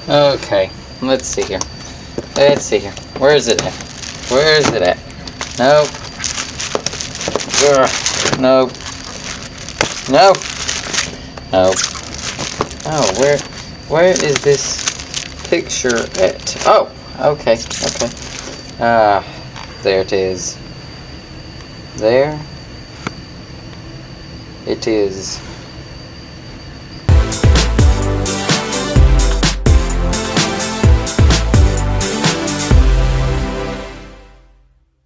Okay, let's see here. Let's see here. Where is it at? Where is it at? Nope. Nope. Nope. Nope. Oh, where is this picture at? Oh, okay, okay. There it is. There it is.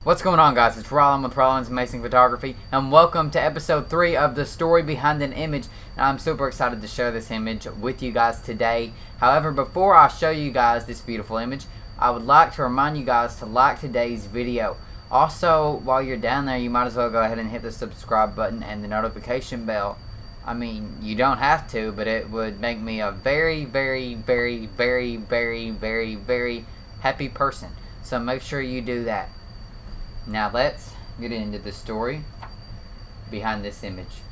What's going on, guys? It's Rollin with Rollin's Amazing Photography, and welcome to episode 3 of the story behind an image. And I'm super excited to share this image with you guys today. However, before I show you guys this beautiful image, I would like to remind you guys to like today's video. Also, while you're down there, you might as well go ahead and hit the subscribe button and the notification bell. I mean, you don't have to, but it would make me a very, very, very, very, very, very, very happy person. So make sure you do that. Now let's get into the story behind this image.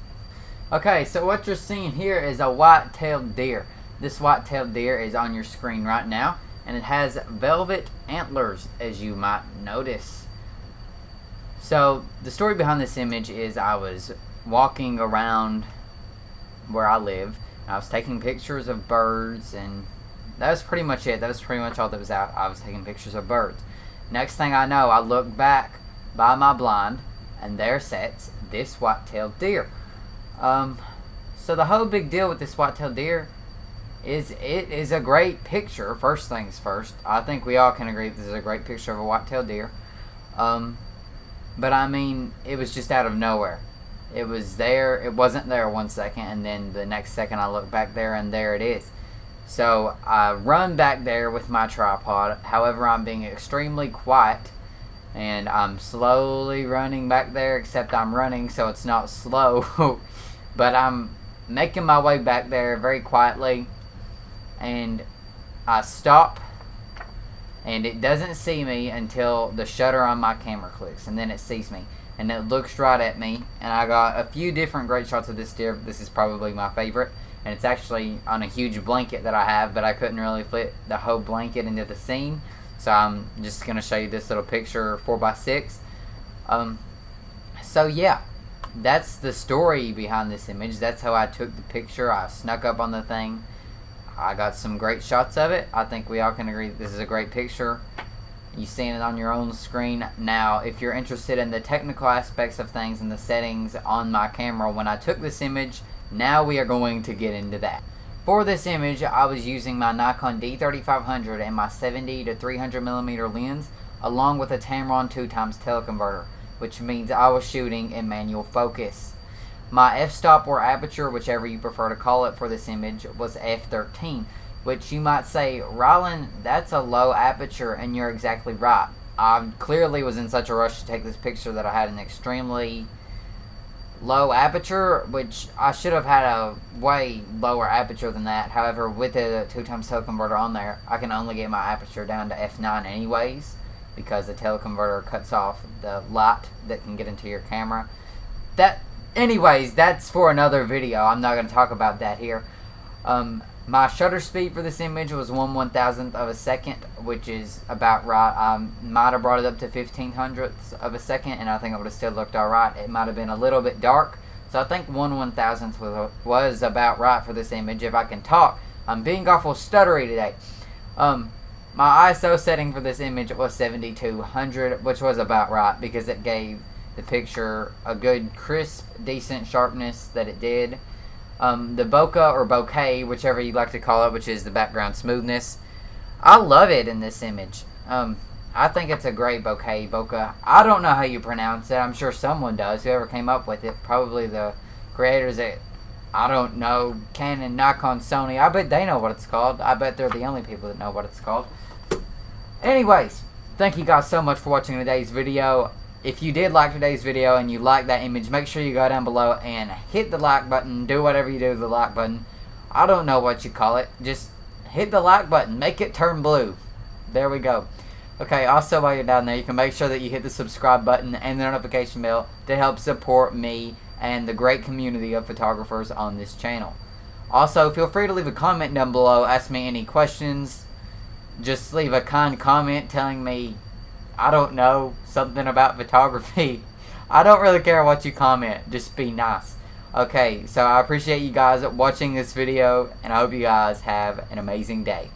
Okay, so what you're seeing here is a white-tailed deer. This white-tailed deer is on your screen right now, and it has velvet antlers, as you might notice. So the story behind this image is I was walking around where I live, and I was taking pictures of birds, and that was pretty much it. That was pretty much all that was out. I was taking pictures of birds. Next thing I know, I look back by my blind, and there sits this white-tailed deer. So the whole big deal with this white-tailed deer is it is a great picture. First things first, I think we all can agree this is a great picture of a white-tailed deer. But I mean, it was just out of nowhere. It was there, it wasn't there 1 second, and then the next second I look back there and there it is. So I run back there with my tripod. However, I'm being extremely quiet, and I'm slowly running back there, except I'm running so it's not slow. But I'm making my way back there very quietly, and I stop, and it doesn't see me until the shutter on my camera clicks, and then it sees me, and it looks right at me. And I got a few different great shots of this deer. This is probably my favorite, and it's actually on a huge blanket that I have, but I couldn't really fit the whole blanket into the scene, so I'm just going to show you this little picture 4x6. So yeah, that's the story behind this image. That's how I took the picture. I snuck up on the thing. I got some great shots of it. I think we all can agree this is a great picture. You seeing it on your own screen. Now, if you're interested in the technical aspects of things and the settings on my camera when I took this image, now we are going to get into that. For this image, I was using my Nikon D3500 and my 70 to 300mm lens, along with a Tamron 2x teleconverter, which means I was shooting in manual focus. My f-stop or aperture, whichever you prefer to call it for this image, was f13, which you might say, Rollin, that's a low aperture, and you're exactly right. I clearly was in such a rush to take this picture that I had an extremely low aperture, which I should have had a way lower aperture than that. However, with the 2x teleconverter on there, I can only get my aperture down to f9 anyways, because the teleconverter cuts off the light that can get into your camera. Anyways, that's for another video. I'm not going to talk about that here. My shutter speed for this image was 1/1000th of a second, which is about right. I might have brought it up to 1500ths of a second, and I think it would have still looked alright. It might have been a little bit dark, so I think 1/1000th was about right for this image. If I can talk, I'm being awful stuttery today. My ISO setting for this image was 7200, which was about right because it gave the picture a good, crisp, decent sharpness that it did. The bokeh or bokeh, whichever you like to call it, which is the background smoothness, I love it in this image. I think it's a great bokeh. I don't know how you pronounce it. I'm sure someone does. Whoever came up with it, probably the creators at, I don't know, Canon, Nikon, Sony. I bet they know what it's called. I bet they're the only people that know what it's called. Anyways, thank you guys so much for watching today's video. If you did like today's video and you like that image, make sure you go down below and hit the like button. Do whatever you do with the like button. I don't know what you call it. Just hit the like button. Make it turn blue. There we go. Okay, also while you're down there, you can make sure that you hit the subscribe button and the notification bell to help support me and the great community of photographers on this channel. Also, feel free to leave a comment down below. Ask me any questions. Just leave a kind comment telling me, I don't know, something about photography. I don't really care what you comment. Just be nice. Okay, so I appreciate you guys watching this video, and I hope you guys have an amazing day.